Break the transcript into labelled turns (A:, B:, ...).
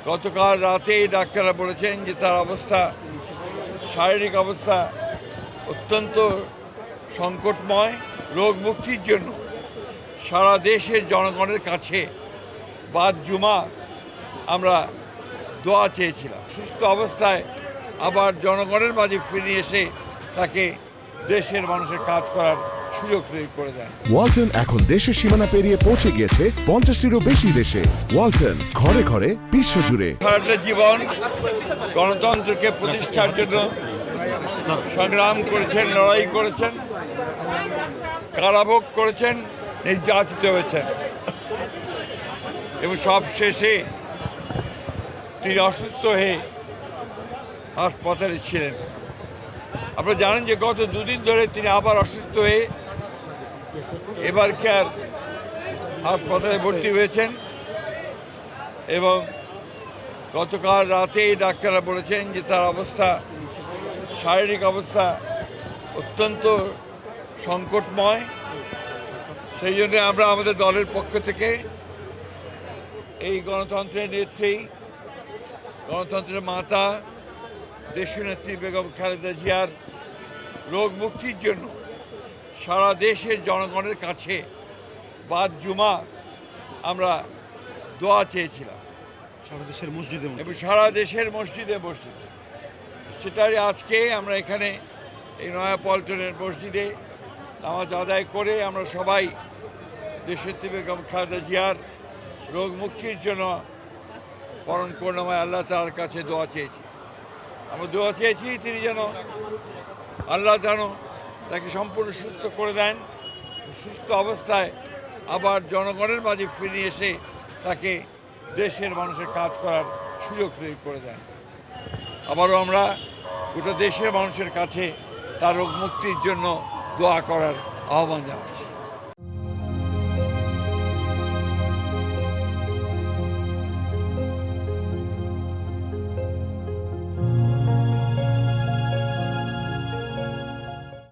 A: গতকাল রাতেই ডাক্তাররা বলেছেন যে তার অবস্থা, শারীরিক অবস্থা অত্যন্ত সংকটময়। রোগ মুক্তির জন্য সারা দেশের জনগণের কাছে বাদ জুমা আমরা দোয়া চেয়েছিলাম। সুস্থ অবস্থায় আবার জনগণের মাঝে ফিরে এসে তাকে দেশের মানুষের কাজ করার সুযোগ তৈরি করে দেন।
B: ওয়ালটন এখন দেশের সীমানা পেরিয়ে পৌঁছে গিয়েছে 50টিরও বেশি দেশে। ওয়ালটন, ঘরে ঘরে বিশ্বজুড়ে।
A: সারাটা জীবন গণতন্ত্রকে প্রতিষ্ঠার জন্য সংগ্রাম করেছেন, লড়াই করেছেন, কারাভোগ করেছেন, নির্যাতিত হয়েছেন এবং সব শেষে তিনি অসুস্থ হয়ে হাসপাতালে ছিলেন। আপনারা জানেন যে গত দুদিন ধরে তিনি আবার অসুস্থ হয়ে এবার কেয়ার হাসপাতালে ভর্তি হয়েছেন এবং গতকাল রাতেই ডাক্তাররা বলেছেন যে তার অবস্থা, শারীরিক অবস্থা অত্যন্ত সংকটময়। সেই জন্য আমরা আমাদের দলের পক্ষ থেকে এই গণতন্ত্রের নেত্রী, গণতন্ত্রের মাতা দেশনেত্রী বেগম খালেদা জিয়ার রোগ মুক্তির জন্য সারা দেশের জনগণের কাছে বাদ জুমা আমরা দোয়া চেয়েছিলাম
C: সারা দেশের মসজিদে
A: এবং সারা দেশের মসজিদে সেটাই আজকে আমরা এখানে এই নয়াপল্টনের মসজিদে নামাজ আদায় করে আমরা সবাই দেশনেত্রী বেগম খালেদা জিয়ার রোগ মুক্তির জন্য পরম করুণাময় আল্লাহ তাআলার কাছে দোয়া চেয়েছি। আমরা দোয়া চেয়েছি তিনি যেন আল্লাহ যেন তাকে সম্পূর্ণ সুস্থ করে দেন, সুস্থ অবস্থায় আবার জনগণের মাঝে ফিরে এসে তাকে দেশের মানুষের কাজ করার সুযোগ তৈরি করে দেন। আবারও আমরা গোটা দেশের মানুষের কাছে তার রোগ মুক্তির জন্য দোয়া করার আহ্বান জানাচ্ছি।